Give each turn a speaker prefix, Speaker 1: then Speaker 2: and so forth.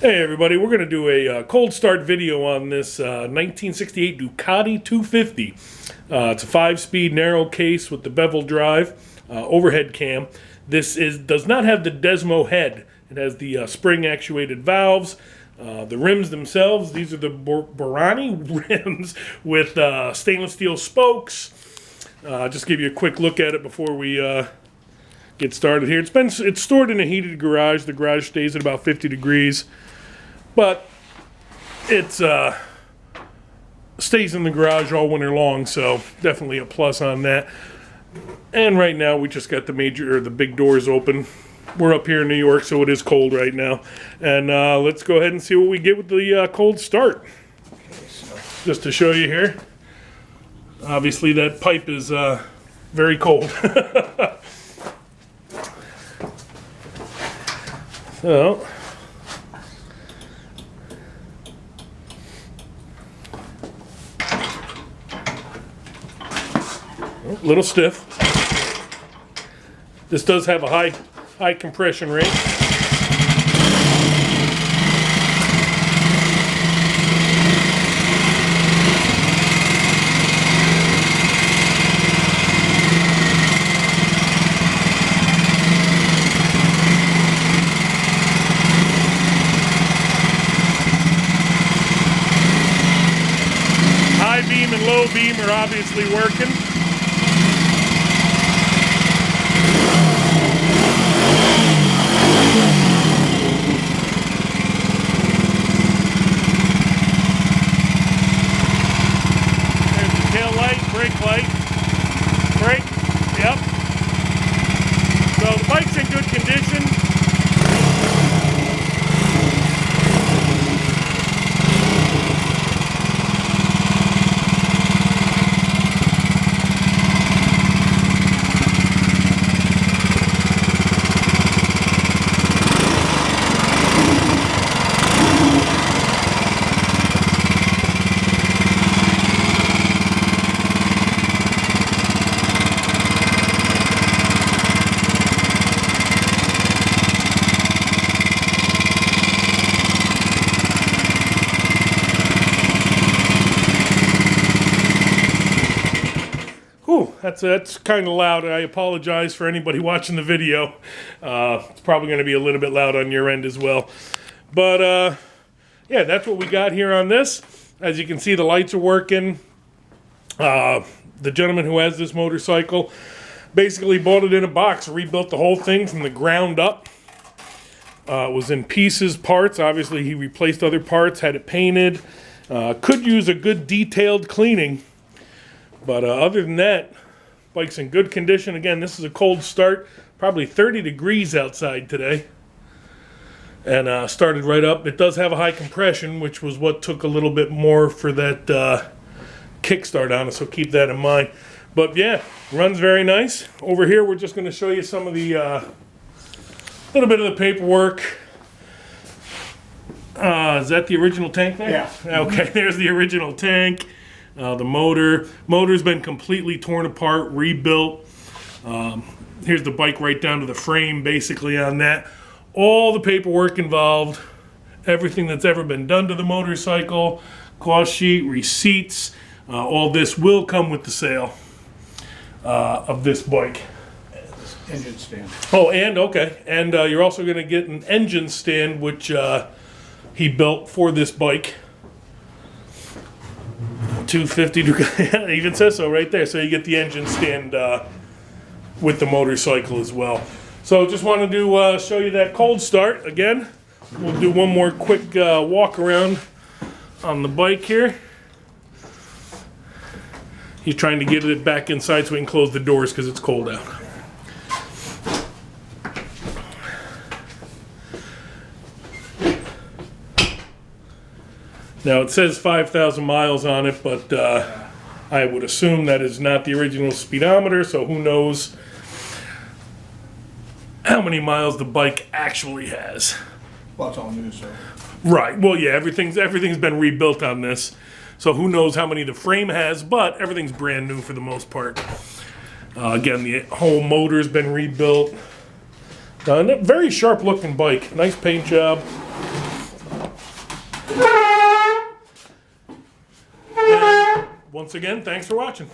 Speaker 1: Hey everybody, we're going to do a cold start video on this 1968 Ducati 250. It's a 5-speed narrow case with the Bevel drive, overhead cam. This does not have the Desmo head. It has the spring actuated valves. The rims themselves, these are the Borani Rims with stainless steel spokes. Just give you a quick look at it before we get started here. It's stored in a heated garage. The garage stays at about 50 degrees. But it stays in the garage all winter long, so definitely a plus on that. And right now we just got the big doors open. We're up here in New York, so it is cold right now. And let's go ahead and see what we get with the cold start. Just to show you here. Obviously that pipe is very cold. So a little stiff. This does have a high compression rate. High beam and low beam are obviously working. Brake light, brake, yep. So the bike's in good condition. That's kind of loud. I apologize for anybody watching the video. It's probably going to be a little bit loud on your end as well. But yeah, that's what we got here on this. As you can see, the lights are working. The gentleman who has this motorcycle basically bought it in a box, rebuilt the whole thing from the ground up. It was in pieces, parts. Obviously, he replaced other parts, had it painted. Could use a good detailed cleaning. But other than that, bike's in good condition. Again, this is a cold start, probably 30 degrees outside today. And started right up. It does have a high compression, which was what took a little bit more for that kickstart on it, so keep that in mind. But yeah, runs very nice. Over here, we're just going to show you some of the little bit of the paperwork. Is that the original tank there?
Speaker 2: Yeah.
Speaker 1: Okay, there's the original tank. The motor's been completely torn apart, rebuilt. Here's the bike right down to the frame basically on that. All the paperwork involved, everything that's ever been done to the motorcycle, cost sheet, receipts, all this will come with the sale of this bike.
Speaker 2: Engine stand.
Speaker 1: Oh, and okay, and you're also going to get an engine stand which he built for this bike. 250 Ducati, even says so right there. So you get the engine stand with the motorcycle as well. So just wanted to show you that cold start again. We'll do one more quick walk around on the bike here. He's trying to get it back inside so we can close the doors because it's cold out. Now it says 5,000 miles on it, but I would assume that is not the original speedometer, so who knows how many miles the bike actually has.
Speaker 2: Well, it's all new, so.
Speaker 1: Right, well yeah, everything's been rebuilt on this, so who knows how many the frame has, but everything's brand new for the most part. Again, the whole motor's been rebuilt. Very sharp looking bike, nice paint job. once again, thanks for watching.